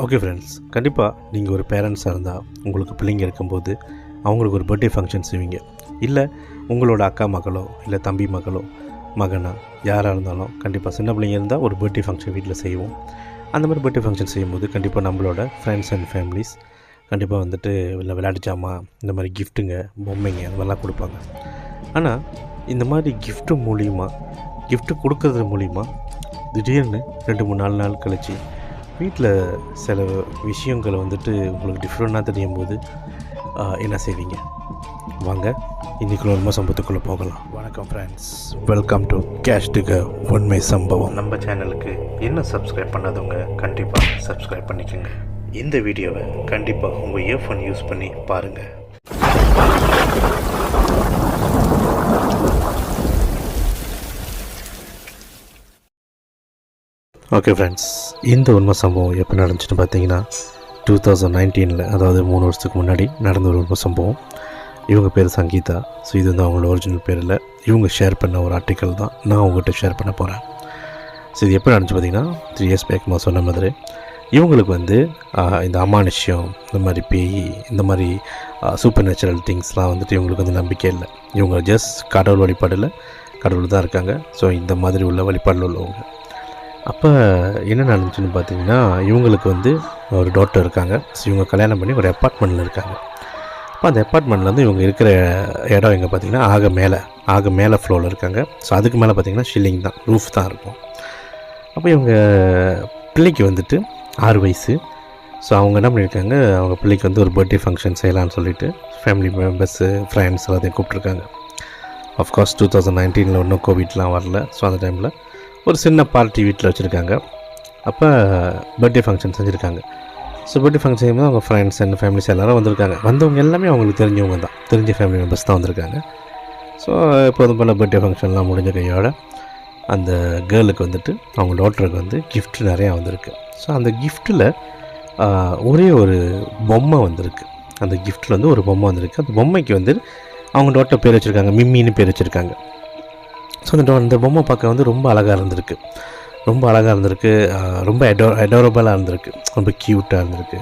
Okay friends, கண்டிப்பாக நீங்கள் ஒரு பேரண்ட்ஸாக இருந்தால் உங்களுக்கு பிள்ளைங்க இருக்கும்போது அவங்களுக்கு ஒரு பர்த்டே ஃபங்க்ஷன் செய்வீங்க. இல்லை உங்களோட அக்கா மகளோ இல்லை தம்பி மகளோ மகனா யாராக இருந்தாலும் கண்டிப்பாக சின்ன பிள்ளைங்க இருந்தால் ஒரு பர்த்டே ஃபங்க்ஷன் வீட்டில் செய்வோம். அந்த மாதிரி பர்த்டே ஃபங்க்ஷன் செய்யும்போது கண்டிப்பாக நம்மளோட ஃப்ரெண்ட்ஸ் அண்ட் ஃபேமிலிஸ் கண்டிப்பாக வந்துட்டு இல்லை விளையாட்டு ஜாமான், இந்த மாதிரி கிஃப்ட்டுங்க, பொம்மைங்க அந்த மாதிரிலாம் கொடுப்பாங்க. ஆனால் இந்த மாதிரி கிஃப்ட்டு கொடுக்கறது மூலிமா திடீர்னு 2-3-4 நாள் கழித்து வீட்டில் சில விஷயங்களை வந்துட்டு உங்களுக்கு டிஃப்ரெண்ட்டாக தெரியும் போது என்ன செய்வீங்க? வாங்க இன்றைக்குள்ள உண்மை சம்பவத்துக்குள்ளே போகலாம். வணக்கம் ஃப்ரெண்ட்ஸ், வெல்கம் டு கேஷ்டுக உண்மை சம்பவம். நம்ம சேனலுக்கு இன்னும் சப்ஸ்கிரைப் பண்ணாதவங்க கண்டிப்பாக சப்ஸ்கிரைப் பண்ணிக்கோங்க. இந்த வீடியோவை கண்டிப்பாக உங்கள் இயர்ஃபோன் யூஸ் பண்ணி பாருங்கள். ஓகே ஃப்ரெண்ட்ஸ், இந்த உண்மை சம்பவம் எப்போ நடந்துச்சுன்னு பார்த்தீங்கன்னா 2019, அதாவது 3 வருஷத்துக்கு முன்னாடி நடந்த ஒரு உண்மை சம்பவம். இவங்க பேர் சங்கீதா. ஸோ இது வந்து அவங்களோட ஒரிஜினல் பேர் இல்லை, இவங்க ஷேர் பண்ண ஒரு ஆர்டிக்கல் தான் நான் உங்கள்கிட்ட ஷேர் பண்ண போகிறேன். ஸோ இது எப்போ நடந்துச்சு பார்த்தீங்கன்னா 3 years பேக். நான் சொன்ன மாதிரி இவங்களுக்கு வந்து இந்த அமானுஷ்யம், இந்த மாதிரி பேய், இந்த மாதிரி சூப்பர் நேச்சுரல் திங்ஸ்லாம் வந்துட்டு இவங்களுக்கு வந்து நம்பிக்கை இல்லை. இவங்க ஜஸ்ட் கடவுள் வழிபாடில் கடவுள் தான் இருக்காங்க. ஸோ இந்த மாதிரி உள்ள வழிபாடில் உள்ளவங்க. அப்போ என்ன நடந்துச்சுன்னு பார்த்தீங்கன்னா, இவங்களுக்கு வந்து ஒரு டாட்டர் இருக்காங்க. ஸோ இவங்க கல்யாணம் பண்ணி ஒரு அப்பார்ட்மெண்ட்டில் இருக்காங்க. அப்போ அந்த அப்பார்ட்மெண்ட்டில் வந்து இவங்க இருக்கிற இடம் எங்கே பார்த்தீங்கன்னா ஆக மேலே ஃப்ளோரில் இருக்காங்க. ஸோ அதுக்கு மேலே பார்த்தீங்கன்னா ஷில்லிங் தான், ரூஃப் தான் இருக்கும். அப்போ இவங்க பிள்ளைக்கு வந்துட்டு 6 வயசு. ஸோ அவங்க என்ன பண்ணியிருக்காங்க, அவங்க பிள்ளைக்கு வந்து ஒரு பர்த்டே ஃபங்க்ஷன் செய்யலான்னு சொல்லிட்டு ஃபேமிலி மெம்பர்ஸு, ஃப்ரெண்ட்ஸ் எல்லாத்தையும் கூப்பிட்ருக்காங்க. ஆஃப்கோர்ஸ் 2019 ஒன்றும் கோவிட்லாம் வரல. ஸோ அந்த டைமில் ஒரு சின்ன பார்ட்டி வீட்டில் வச்சுருக்காங்க. அப்போ பர்த்டே ஃபங்க்ஷன் செஞ்சுருக்காங்க. ஸோ பர்த்டே ஃபங்க்ஷன் செய்யும்போது அவங்க ஃப்ரெண்ட்ஸ் அண்ட் ஃபேமிலிஸ் எல்லோரும் வந்திருக்காங்க. வந்தவங்க எல்லாமே அவங்களுக்கு தெரிஞ்சவங்க தான், தெரிஞ்ச ஃபேமிலி மெம்பர்ஸ் தான் வந்திருக்காங்க. ஸோ எப்போதும் போல் பர்த்டே ஃபங்க்ஷன்லாம் முடிஞ்ச கையோட அந்த கேர்ளுக்கு வந்துட்டு அவங்க டாட்டருக்கு வந்து கிஃப்ட் நிறையா வந்திருக்கு. ஸோ அந்த கிஃப்ட்டில் ஒரே ஒரு பொம்மை வந்திருக்கு. அந்த கிஃப்ட்டில் வந்து ஒரு பொம்மை வந்திருக்கு. அந்த பொம்மைக்கு வந்து அவங்க டாட்டர் பேர் வச்சுருக்காங்க, மிம்மின்னு பேர் வச்சுருக்காங்க. ஸோ அந்த பொம்மை பார்க்க வந்து ரொம்ப அழகாக இருந்திருக்கு, ரொம்ப அடோரபலாக இருந்திருக்கு, ரொம்ப க்யூட்டாக இருந்திருக்கு.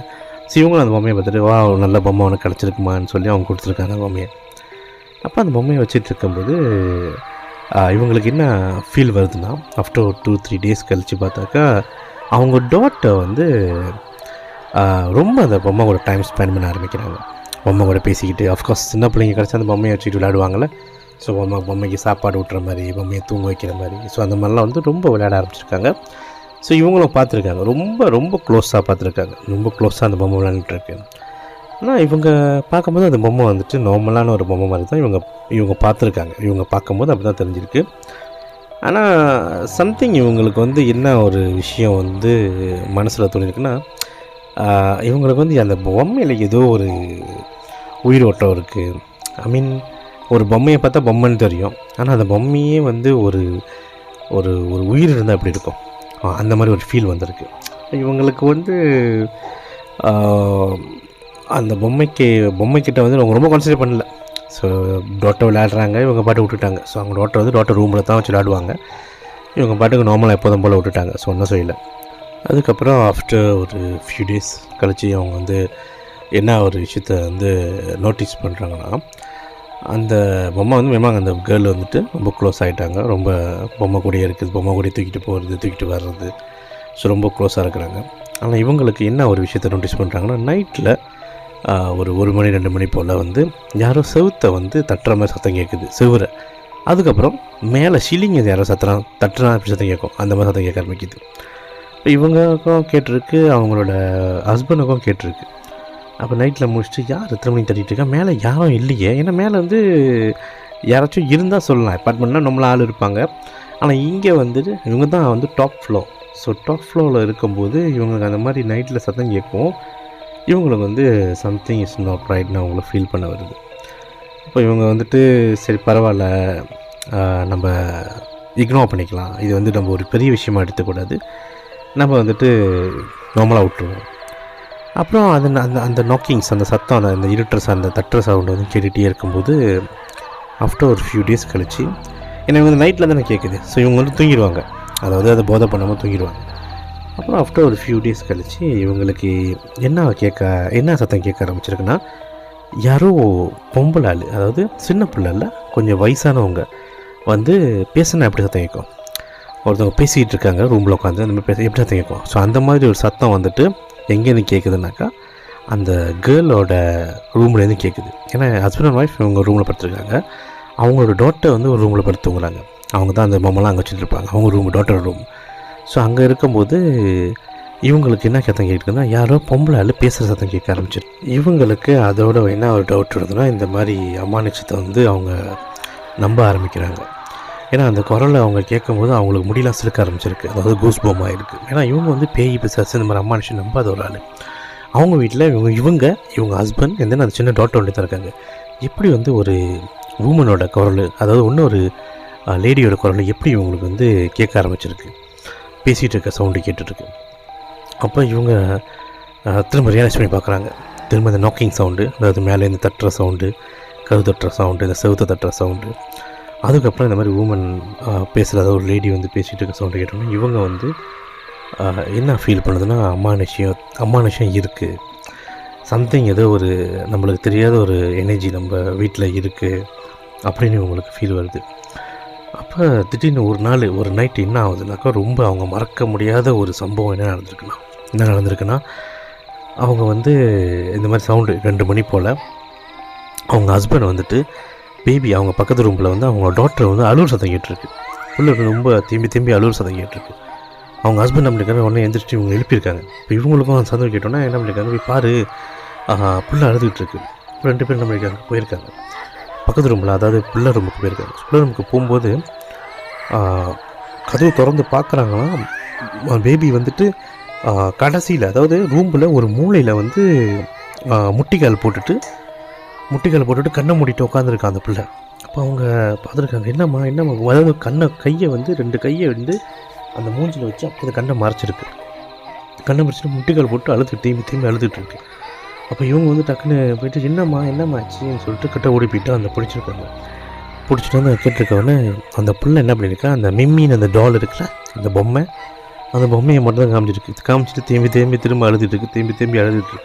ஸோ இவங்களும் அந்த பொம்மையை பார்த்துட்டு வா நல்ல பொம்மை உனக்கு கிடச்சிருக்குமான்னு சொல்லி அவங்க கொடுத்துருக்காங்க அந்த பொம்மையை. அப்போ அந்த பொம்மையை வச்சுட்டு இருக்கும்போது இவங்களுக்கு என்ன ஃபீல் வருதுன்னா, ஆஃப்டர் ஒரு 2-3 days கழித்து பார்த்தாக்கா அவங்க டாட்டர் வந்து ரொம்ப அந்த பொம்மை கூட டைம் ஸ்பெண்ட் பண்ண ஆரம்பிக்கிறாங்க. பொம்மை கூட பேசிக்கிட்டு, ஆஃப்கோர்ஸ் சின்ன பிள்ளைங்க கிடச்சி அந்த பொம்மையை வச்சுக்கிட்டு விளையாடுவாங்கள்ல. ஸோ பொம்மைக்கு சாப்பாடு ஊட்டுற மாதிரி, பொம்மையை தூங்க வைக்கிற மாதிரி, ஸோ அந்த மாதிரிலாம் வந்து ரொம்ப விளையாட ஆரம்பிச்சிருக்காங்க. ஸோ இவங்களும் பார்த்துருக்காங்க, ரொம்ப க்ளோஸாக பார்த்துருக்காங்க, ரொம்ப க்ளோஸாக அந்த பொம்மை விளையாண்டுருக்கு. ஆனால் இவங்க பார்க்கும்போது அந்த பொம்மை வந்துட்டு நார்மலான ஒரு பொம்மை மாதிரி தான் இவங்க பார்த்துருக்காங்க. இவங்க பார்க்கும்போது அப்படி தான் தெரிஞ்சிருக்கு. ஆனால் சம்திங் இவங்களுக்கு வந்து என்ன ஒரு விஷயம் வந்து மனசில் தோணிருக்குன்னா, இவங்களுக்கு வந்து அந்த பொம்மையில் ஏதோ ஒரு உயிரோட்டம் இருக்குது. ஐ மீன், ஒரு பொம்மையை பார்த்தா பொம்மைன்னு தெரியும், ஆனால் அந்த பொம்மையே வந்து ஒரு ஒரு ஒரு உயிர் இருந்தால் எப்படி இருக்கும், அந்த மாதிரி ஒரு ஃபீல் வந்திருக்கு இவங்களுக்கு. வந்து அந்த பொம்மைக்கிட்ட வந்து அவங்க ரொம்ப கான்சன்ட்ரேட் பண்ணல. ஸோ டாட்டர் விளையாடுறாங்க, இவங்க பாட்டு விட்டுட்டாங்க. ஸோ அவங்க டாட்டர் ரூமில் தான் வச்சு விளையாடுவாங்க. இவங்க பாட்டுக்கு நார்மலாக எப்போதும் போல் விட்டுட்டாங்க. ஸோ ஒன்றும் செய்யலை. அதுக்கப்புறம் ஆஃப்டர் ஒரு ஃபியூ டேஸ் கழித்து அவங்க வந்து என்ன ஒரு விஷயத்த வந்து நோட்டீஸ் பண்ணுறாங்கன்னா, அந்த பொம்மை வந்து மேமாங்க அந்த கேர்ள் வந்துட்டு ரொம்ப க்ளோஸ் ஆகிட்டாங்க. ரொம்ப பொம்மை கூடயே இருக்குது, பொம்மை கூட தூக்கிட்டு போகிறது, தூக்கிட்டு வர்றது. ஸோ ரொம்ப க்ளோஸாக இருக்கிறாங்க. ஆனால் இவங்களுக்கு என்ன ஒரு விஷயத்தை நோட்டீஸ் பண்ணுறாங்கன்னா, நைட்டில் ஒரு 1 மணி 2 மணி போல் வந்து யாரோ செவுத்தை வந்து தட்டுற மாதிரி சத்தம் கேட்குது, செவுரை. அதுக்கப்புறம் மேலே ஷில்லிங் யாரோ தட்டுறா அப்படி சத்தம் கேட்கும், அந்த மாதிரி சத்தம் கேட்க ஆரம்பிக்குது. இப்போ இவங்களுக்கும் கேட்டிருக்கு, அவங்களோட ஹஸ்பண்டுக்கும் கேட்டிருக்கு. அப்போ நைட்டில் முடிச்சுட்டு யார் எத்தனை மணிக்கு தட்டிகிட்டு இருக்கா, மேலே யாரும் இல்லையே. ஏன்னா மேலே வந்து யாராச்சும் இருந்தால் சொல்லலாம், அப்பார்ட்மெண்ட்னால் நம்மள ஆள் இருப்பாங்க. ஆனால் இங்கே வந்துட்டு இவங்க தான் வந்து டாப் ஃப்ளோர். ஸோ டாப் ஃப்ளோரில் இருக்கும்போது இவங்களுக்கு அந்த மாதிரி நைட்டில் சத்தம் கேட்கும். இவங்களுக்கு வந்து சம்திங் இஸ் நாட் ரைட்னு அவங்கள ஃபீல் பண்ண வருது. இப்போ இவங்க வந்துட்டு சரி பரவாயில்ல, நம்ம இக்னோர் பண்ணிக்கலாம், இது வந்து நம்ம ஒரு பெரிய விஷயமாக எடுத்துக்கூடாது, நம்ம வந்துட்டு நார்மலாக விட்டுருவோம். அப்புறம் அந்த நாக்கிங்ஸ், அந்த சத்தம், அந்த இருட்டுற அந்த தட்டுற சவுண்டு வந்து கேட்டுகிட்டே இருக்கும்போது ஆஃப்டர் ஒரு ஃபியூ டேஸ் கழிச்சு, ஏன்னா இவங்க நைட்டில் தானே கேட்குது. ஸோ இவங்க வந்து தூங்கிடுவாங்க, அதாவது அதை போதை பண்ணாமல் தூங்கிடுவாங்க. அப்புறம் ஆஃப்டர் ஒரு ஃபியூ டேஸ் கழித்து இவங்களுக்கு என்ன சத்தம் கேட்க ஆரம்பிச்சிருக்குன்னா, யாரோ பொம்பளை ஆள், அதாவது சின்ன பிள்ளை இல்லை, கொஞ்சம் வயசானவங்க வந்து பேசினா எப்படி சத்தம் கேட்கும், ஒருத்தவங்க பேசிகிட்டு இருக்காங்க ரூமில் உட்காந்து, அந்த மாதிரி எப்படி சத்தம் கேட்கும். ஸோ அந்த மாதிரி ஒரு சத்தம் வந்துட்டு எங்கேருந்து கேட்குதுனாக்கா அந்த கேர்ளோட ரூம்லேருந்து கேட்குது. ஏன்னா ஹஸ்பண்ட் அண்ட் ஒய்ஃப் இவங்க ரூமில் படுத்துருக்காங்க, அவங்களோட டாட்டர் வந்து ஒரு ரூமில் படுத்துங்கிறாங்க. அவங்க தான் அந்த பொம்மைலாம் அங்கே வச்சுட்டு இருப்பாங்க, அவங்க ரூம், டாட்டர் ரூம். ஸோ அங்கே இருக்கும்போது இவங்களுக்கு என்ன சத்தம் கேட்குதுன்னா, யாரோ பொம்பளை ஆள் பேசுகிற சத்தம் கேட்க ஆரம்பிச்சிருக்கு. இவங்களுக்கு அதோட என்ன ஒரு டவுட் வருதுன்னா, இந்த மாதிரி அமானுஷத்தை வந்து அவங்க நம்ப ஆரம்பிக்கிறாங்க. ஏன்னா அந்த குரலை அவங்க கேட்கும்போது அவங்களுக்கு முடியெல்லாம் சிலுக்க ஆரம்பிச்சிருக்கு, அதாவது கூஸ் பம்மாக இருக்குது. ஏன்னா இவங்க வந்து பேய் பிசாசு இந்த மாதிரி அமானுஷம் நம்பாத ஒரு ஆள். அவங்க வீட்டில் இவங்க ஹஸ்பண்ட் எந்த அந்த சின்ன டாட்டர் ஒன்று தான் இருக்காங்க. எப்படி வந்து ஒரு உமனோட குரல், அதாவது இன்னொரு லேடியோட குரல் எப்படி இவங்களுக்கு வந்து கேட்க ஆரம்பிச்சிருக்கு, பேசிகிட்டு இருக்க சவுண்டு கேட்டுட்ருக்கு. அப்போ இவங்க திரும்ப ரியலைஸ் பண்ணி பார்க்குறாங்க. திரும்ப இந்த நாக்கிங் சவுண்டு, அதாவது மேலேருந்து தட்டுற சவுண்டு, கரு தட்டுற சவுண்டு, இந்த செவுத்தை தட்டுற சவுண்டு, அதுக்கப்புறம் இந்த மாதிரி உமன் பேசுகிற, அதாவது ஒரு லேடி வந்து பேசிகிட்டு இருக்க சவுண்டு கேட்டோன்னா இவங்க வந்து என்ன ஃபீல் பண்ணுதுன்னா, அமானுஷம் இருக்குது, சம்திங் ஏதோ ஒரு நம்மளுக்கு தெரியாத ஒரு எனர்ஜி நம்ம வீட்டில் இருக்குது அப்படின்னு இவங்களுக்கு ஃபீல் வருது. அப்போ திடீர்னு ஒரு நைட்டு என்ன ஆகுதுனாக்கா, ரொம்ப அவங்க மறக்க முடியாத ஒரு சம்பவம் என்ன நடந்திருக்குன்னா, அவங்க வந்து இந்த மாதிரி சவுண்டு 2 மணி போல் அவங்க ஹஸ்பண்ட் வந்துட்டு பேபி அவங்க பக்கத்து ரூமில் வந்து அவங்க டாக்டர் வந்து அழுவுற சத்தம் கேட்டிருக்கு. புள்ள ரொம்ப திரும்பி அழுவுற சத்தம் கேட்டிருக்கு. அவங்க ஹஸ்பண்ட் என்ன பண்ணியிருக்காங்க, உடனே எந்திரிச்சு இவங்க எழுப்பியிருக்காங்க. இப்போ இவங்களுக்கும் அந்த சத்தம் கேட்டோன்னா என்ன பண்ணியிருக்காங்க, போய் பாரு புள்ள அழுதுகிட்டு இருக்கு. 2 பேர் என்ன பண்ணியிருக்காங்க, போயிருக்காங்க பக்கத்து ரூமில், அதாவது பிள்ளை ரூமுக்கு போயிருக்காங்க. பிள்ளை ரூமுக்கு போகும்போது கதவு திறந்து பார்க்குறாங்கன்னா, பேபி வந்துட்டு கடைசியில், அதாவது ரூமில் ஒரு மூலையில் வந்து முட்டிக்கால் போட்டுட்டு கண்ணை மூடிட்டு உட்காந்துருக்கான் அந்த பிள்ளை. அப்போ அவங்க பார்த்துருக்காங்க, என்னம்மா, அதாவது கையை வந்து 2 கையை வந்து அந்த மூஞ்சில் வச்சு அப்போ கண்ணை மறைச்சிட்டு முட்டிக்கால் போட்டு திரும்பி அழுதுட்டு இருக்கு. அப்போ இவங்க வந்து டக்குன்னு போயிட்டு என்னம்மா ஆச்சுன்னு சொல்லிட்டு கிட்ட ஓடி போயிட்டு அந்த பிடிச்சிட்டு வந்து கேட்டிருக்கவொடனே அந்த பிள்ளை என்ன பண்ணியிருக்கா, அந்த மிம்மின்னு அந்த டால் இருக்குல்ல, அந்த பொம்மையை மட்டும் தான் காமிச்சிட்டு திரும்ப அழுதுட்டு இருக்கு.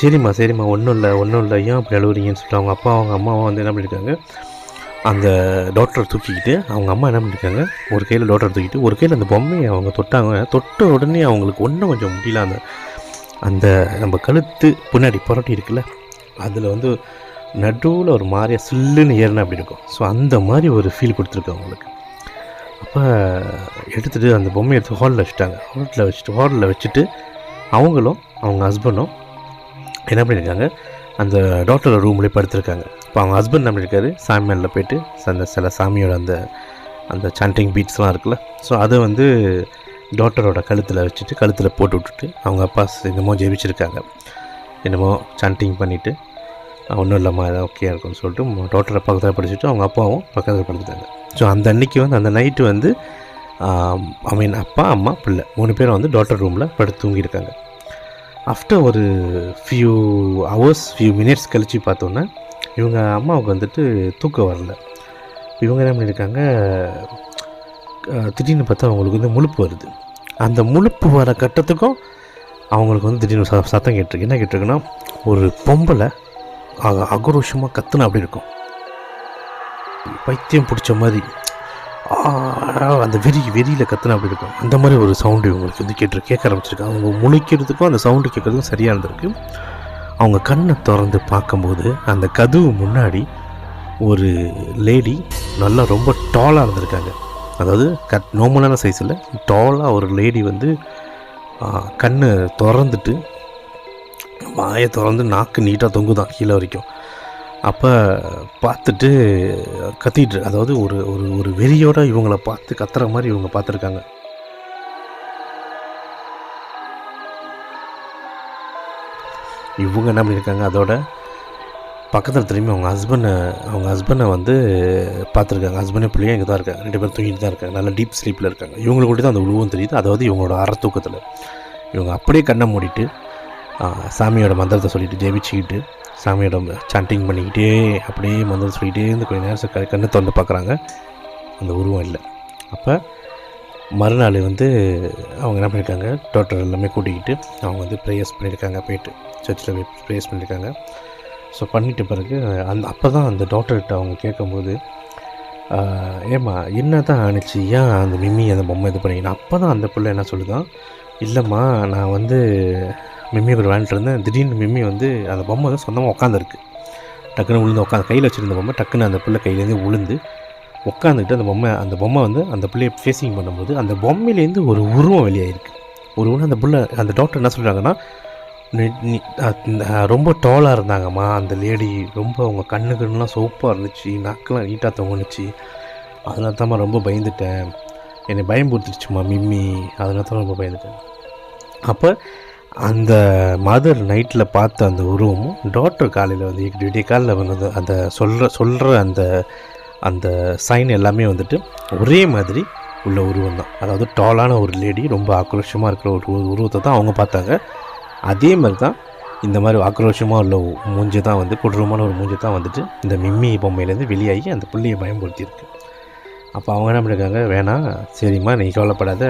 சரிம்மா ஒன்றும் இல்லை ஏன் அப்படி அழுகுறீங்கன்னு சொல்லிட்டு அவங்க அம்மாவும் வந்து என்ன பண்ணியிருக்காங்க, அந்த டாக்டரை தூக்கிக்கிட்டு அவங்க அம்மா என்ன பண்ணியிருக்காங்க, ஒரு கையில் டாக்டரை தூக்கிட்டு ஒரு கையில் அந்த பொம்மையை அவங்க தொட்ட உடனே அவங்களுக்கு ஒன்றும் கொஞ்சம் முடியல. அந்த நம்ம கழுத்து பின்னாடி புரட்டி இருக்குல்ல, அதில் வந்து நடுவில் ஒரு மாதிரியாக சில்லுன்னு ஏறினா அப்படி இருக்கும். ஸோ அந்த மாதிரி ஒரு ஃபீல் கொடுத்துருக்கு அவங்களுக்கு. அப்போ எடுத்துகிட்டு அந்த பொம்மையை எடுத்து ஹாலில் வச்சுட்டு அவங்களும் அவங்க ஹஸ்பண்டும் என்ன பண்ணியிருக்காங்க, அந்த டாக்டரோட ரூம்லேயே படுத்திருக்காங்க. இப்போ அவங்க ஹஸ்பண்ட் என்ன பண்ணியிருக்காரு, சாமி மேலே போய்ட்டு சில சாமியோட அந்த சாண்டிங் பீட்ஸ்லாம் இருக்குல்ல, ஸோ அதை வந்து டாக்டரோட கழுத்தில் போட்டு விட்டுட்டு அவங்க அப்பா என்னமோ ஜெபிச்சிருக்காங்க, என்னமோ சாண்டிங் பண்ணிவிட்டு ஒன்றும் இல்லாமல் எதாவது ஓகே இருக்கும்னு சொல்லிட்டு டாக்டரை பக்கத்தில் படிச்சுட்டு அவங்க அப்பாவும் பக்கத்தில் படுத்துட்டாங்க. ஸோ அந்த அன்றைக்கி வந்து அந்த நைட்டு வந்து அப்பா அம்மா பிள்ளை 3 பேரும் வந்து டாக்டர் ரூமில் படுத்து தூங்கியிருக்காங்க. ஆஃப்டர் ஒரு ஃபியூ மினிட்ஸ் கழித்து பார்த்தோன்னா இவங்க அம்மாவுக்கு வந்துட்டு தூக்கம் வரல. இவங்க என்ன பண்ணியிருக்காங்க, திடீர்னு பார்த்தா அவங்களுக்கு வந்து முழுப்பு வருது. அந்த முழுப்பு வர கட்டத்துக்கும் அவங்களுக்கு வந்து திடீர்னு சத்தம் கேட்டிருக்கு. என்ன கேட்டிருக்குன்னா, ஒரு பொம்பளை அகரோஷமாக கத்துனா அப்படி இருக்கும், பைத்தியம் பிடிச்ச மாதிரி அந்த வெறியில் கத்துனா அப்படி இருக்கும். அந்த மாதிரி ஒரு சவுண்டு இவங்களுக்கு வந்து கேட்க ஆரம்பிச்சிருக்கு. அவங்க முழிக்கிறதுக்கும் அந்த சவுண்டு கேட்குறதுக்கும் சரியாக இருந்திருக்கு. அவங்க கண்ணை திறந்து பார்க்கும்போது அந்த கதவு முன்னாடி ஒரு லேடி நல்லா ரொம்ப டாலாக இருந்திருக்காங்க. அதாவது நார்மலான சைஸில் டாலாக ஒரு லேடி வந்து கண்ணை திறந்துட்டு வாயை திறந்து நாக்கு நீட்டாக தொங்குதான் கீழே வரைக்கும். அப்போ பார்த்துட்டு கத்திட்டு, அதாவது ஒரு ஒரு வெறியோட இவங்களை பார்த்து கத்துற மாதிரி இவங்க பார்த்துருக்காங்க. இவங்க என்ன பண்ணியிருக்காங்க, அதோட பக்கத்தில் திரும்பி அவங்க ஹஸ்பண்டை வந்து பார்த்துருக்காங்க. ஹஸ்பண்டே பிள்ளையும் இங்கே தான் இருக்காங்க, 2 பேரும் தூங்கிட்டு தான் இருக்காங்க, நல்லா டீப் ஸ்லீப்பில் இருக்காங்க. இவங்களுக்கு கூட தான் அந்த உருவம் தெரியுது, அதாவது இவங்களோட அரை தூக்கத்தில். இவங்க அப்படியே கண்ணை மூடிட்டு சாமியோட மந்திரத்தை சொல்லிவிட்டு ஜெபிச்சுக்கிட்டு சாமியோட சாண்டிங் பண்ணிக்கிட்டே அப்படியே மந்திரம் சொல்லிகிட்டே இருந்து கொஞ்சம் நேரம் கண்ணை திறந்து பார்க்குறாங்க. அந்த உருவம் இல்லை. அப்போ மறுநாள் வந்து அவங்க என்ன பண்ணியிருக்காங்க, டாக்டர் எல்லாமே கூட்டிக்கிட்டு அவங்க வந்து ப்ரேயர்ஸ் பண்ணியிருக்காங்க, போய்ட்டு சர்ச்சில் போய் ப்ரேயர்ஸ் பண்ணியிருக்காங்க. ஸோ பண்ணிட்ட பிறகு அப்போ தான் அந்த டாக்டர்கிட்ட அவங்க கேட்கும்போது, ஏம்மா என்ன தான் ஆணுச்சு, ஏன் அந்த மிம்மி அந்த பொம்மை இது பண்ணிங்கன்னா, அப்போ தான் அந்த பிள்ளை என்ன சொல்லுதான், இல்லைம்மா நான் வந்து மிம்மி கூட விளையாண்டுட்டு இருந்தேன், திடீர்னு மிம்மி வந்து அந்த பொம்மை வந்து சொந்தமாக உட்காந்துருக்கு, டக்குன்னு விழுந்து உட்காந்து கையில் வச்சுருந்த பொம்மை டக்குன்னு அந்த பிள்ளை கையிலேருந்து விழுந்து உட்காந்துக்கிட்டு அந்த பொம்மை வந்து அந்த பிள்ளையை ஃபேஸிங் பண்ணும்போது அந்த பொம்மையிலேருந்து ஒரு உருவம் வெளியாகிருக்கு. ஒரு உருவம் அந்த டாக்டர் என்ன சொல்கிறாங்கன்னா, ரொம்ப டாலாக இருந்தாங்கம்மா அந்த லேடி, ரொம்ப அவங்க கண்ணுலாம் சோப்பாக இருந்துச்சு, நக்கெலாம் நீட்டாக தொங்குனுச்சு, அதனால தான்மா ரொம்ப பயந்துட்டேன், என்னை பயம்படுத்திடுச்சுமா மிம்மி, அதனால தான் ரொம்ப பயந்துட்டேன். அப்போ அந்த மதர் நைட்டில் பார்த்த அந்த உருவமும் டாக்டர் காலையில் வந்து விடிய காலையில் வந்து அந்த சொல்கிற அந்த சைன் எல்லாமே வந்துட்டு ஒரே மாதிரி உள்ள உருவம் தான். அதாவது டாலான ஒரு லேடி, ரொம்ப ஆக்ரோஷமாக இருக்கிற ஒரு உருவத்தை தான் அவங்க பார்த்தாங்க. அதே மாதிரி தான் இந்த மாதிரி ஆக்ரோஷமாக உள்ள மூஞ்சி தான் வந்து கொடூரமான ஒரு மூஞ்சி தான் வந்துட்டு இந்த மிம்மி பொம்மையிலேருந்து வெளியாகி அந்த பிள்ளையை பயன்படுத்தியிருக்கு. அப்போ அவங்க என்ன பண்ணியிருக்காங்க, வேணாம் சரிம்மா நீ கவலைப்படாத,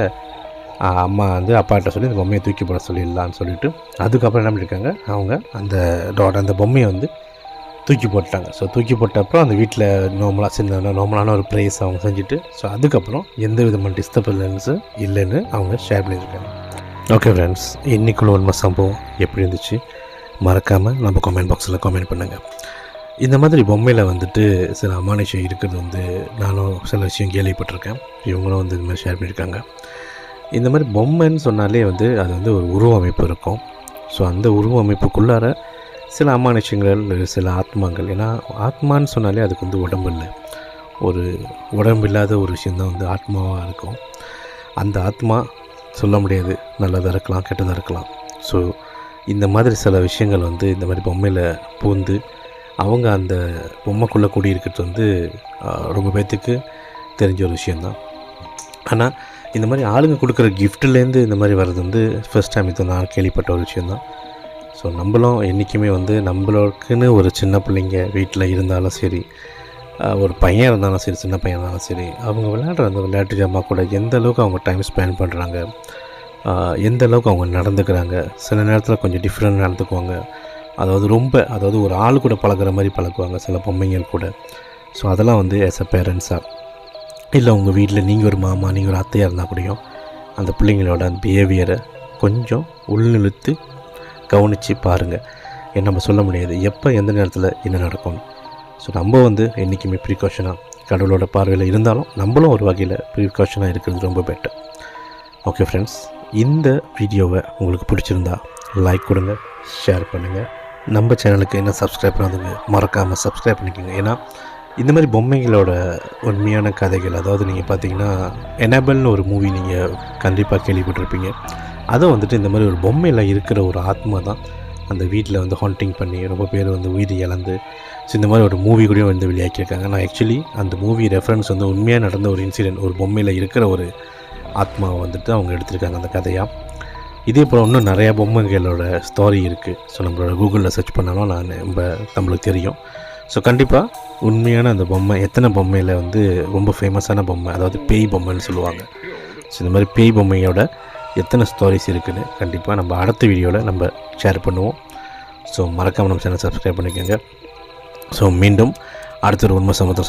அம்மா வந்து அப்பாட்ட சொல்லி இந்த பொம்மையை தூக்கி போட சொல்லிடலான்னு சொல்லிவிட்டு அதுக்கப்புறம் என்ன பண்ணியிருக்காங்க, அவங்க அந்த பொம்மையை வந்து தூக்கி போட்டாங்க. ஸோ தூக்கி போட்டப்போ அந்த வீட்டில் நார்மலான ஒரு ப்ரேஸ் அவங்க செஞ்சுட்டு, ஸோ அதுக்கப்புறம் எந்த விதமான டிஸ்டர்பன்ஸு இல்லைன்னு அவங்க ஷேர் பண்ணியிருக்காங்க. ஓகே ஃப்ரெண்ட்ஸ், இன்றைக்குள்ள உண்மை சம்பவம் எப்படி இருந்துச்சு மறக்காமல் நம்ம கமெண்ட் பாக்ஸில் கமெண்ட் பண்ணுங்கள். இந்த மாதிரி பொம்மையில் வந்துட்டு சில அமானுஷம் இருக்கிறது வந்து நானும் சில விஷயம் கேள்விப்பட்டிருக்கேன், இவங்களும் வந்து இந்த மாதிரி ஷேர் பண்ணியிருக்காங்க. இந்த மாதிரி பொம்மைன்னு சொன்னாலே வந்து அது வந்து ஒரு உருவமைப்பு இருக்கும். ஸோ அந்த உருவமைப்புக்குள்ளார சில அமானுஷங்கள், சில ஆத்மாங்கள், ஏன்னா ஆத்மான்னு சொன்னாலே அதுக்கு வந்து உடம்பு இல்லை, ஒரு உடம்பு இல்லாத ஒரு விஷயந்தான் வந்து ஆத்மாவாக இருக்கும். அந்த ஆத்மா சொல்ல முடியாது, நல்லதாக இருக்கலாம், கெட்டதாக இருக்கலாம். ஸோ இந்த மாதிரி சில விஷயங்கள் வந்து இந்த மாதிரி பொம்மையில் பூந்து அவங்க அந்த பொம்மைக்குள்ளே கூடியிருக்கிறது வந்து ரொம்ப பேர்த்துக்கு தெரிஞ்ச ஒரு விஷயந்தான். ஆனால் இந்த மாதிரி ஆளுங்க கொடுக்குற கிஃப்ட்லேருந்து இந்த மாதிரி வர்றது வந்து ஃபர்ஸ்ட் டைம் இது நான் கேள்விப்பட்ட ஒரு விஷயந்தான். ஸோ நம்மளும் என்றைக்குமே வந்து நம்மளுக்குன்னு ஒரு சின்ன பிள்ளைங்க வீட்டில் இருந்தாலும் சரி, ஒரு பையன் இருந்தாலும் சரி, சின்ன பையன் இருந்தாலும் சரி, அவங்க விளையாடுற அந்த விளையாட்டு ஜாமா கூட எந்த அளவுக்கு அவங்க டைம் ஸ்பெண்ட் பண்ணுறாங்க, எந்த அளவுக்கு அவங்க நடந்துக்கிறாங்க, சில நேரத்தில் கொஞ்சம் டிஃப்ரெண்ட் நடந்துக்குவாங்க, அதாவது ஒரு ஆள் கூட பழகிற மாதிரி பழகுவாங்க சில பொம்மைங்கள் கூட. ஸோ அதெல்லாம் வந்து ஆஸ் அ பேரண்ட்ஸாக இல்லை உங்கள் வீட்டில் நீங்கள் ஒரு மாமா, நீங்கள் ஒரு அத்தையாக இருந்தால் கூடயும் அந்த பிள்ளைங்களோட அந்த பிஹேவியரை கொஞ்சம் உள்நிறுத்து கவனித்து பாருங்கள். ஏன்னா நம்ம சொல்ல முடியாது எப்போ எந்த நேரத்தில் என்ன நடக்கும். ஸோ நம்ம வந்து என்றைக்குமே ப்ரிகாஷனாக கடவுளோட பார்வையில் இருந்தாலும் நம்மளும் ஒரு வகையில் ப்ரிகாஷனாக இருக்கிறது ரொம்ப பெட்டர். ஓகே ஃப்ரெண்ட்ஸ், இந்த வீடியோவை உங்களுக்கு பிடிச்சிருந்தா லைக் கொடுங்க, ஷேர் பண்ணுங்கள். நம்ம சேனலுக்கு என்ன சப்ஸ்கிரைப் பண்ணாதுங்க மறக்காமல் சப்ஸ்கிரைப் பண்ணிக்கோங்க. ஏன்னா இந்த மாதிரி பொம்மைகளோட உண்மையான கதைகள், அதாவது நீங்கள் பார்த்தீங்கன்னா எனபல்னு ஒரு மூவி நீங்கள் கண்டிப்பாக கேள்விப்பட்டிருப்பீங்க. அதை வந்துட்டு இந்த மாதிரி ஒரு பொம்மையில் இருக்கிற ஒரு ஆத்மா தான் அந்த வீட்டில் வந்து ஹாண்டிங் பண்ணி ரொம்ப பேர் வந்து உயிர் இழந்து, ஸோ இந்த மாதிரி ஒரு மூவி கூட வந்து வெளியாக்கியிருக்காங்க. நான் ஆக்சுவலி அந்த மூவி ரெஃபரன்ஸ் வந்து உண்மையாக நடந்த ஒரு இன்சிடென்ட், ஒரு பொம்மையில் இருக்கிற ஒரு ஆத்மாவை வந்துட்டு அவங்க எடுத்திருக்காங்க அந்த கதையாக. இதே போல் இன்னும் நிறையா பொம்மைகளோட ஸ்டோரி இருக்குது. ஸோ நம்மளோட கூகுளில் சர்ச் பண்ணாலும் நம்மளுக்கு தெரியும். ஸோ கண்டிப்பாக உண்மையான அந்த பொம்மை, எத்தனை பொம்மையில் வந்து ரொம்ப ஃபேமஸான பொம்மை, அதாவது பேய் பொம்மைன்னு சொல்லுவாங்க. ஸோ இந்த மாதிரி பேய் பொம்மையோட எத்தனை ஸ்டோரிஸ் இருக்குதுன்னு கண்டிப்பாக நம்ம அடுத்த வீடியோவில் நம்ம ஷேர் பண்ணுவோம். ஸோ மறக்காமல் நம்ம சேனல் சப்ஸ்கிரைப் பண்ணிக்கோங்க. ஸோ மீண்டும் அடுத்த ஒரு உண்மை சம்பந்தம்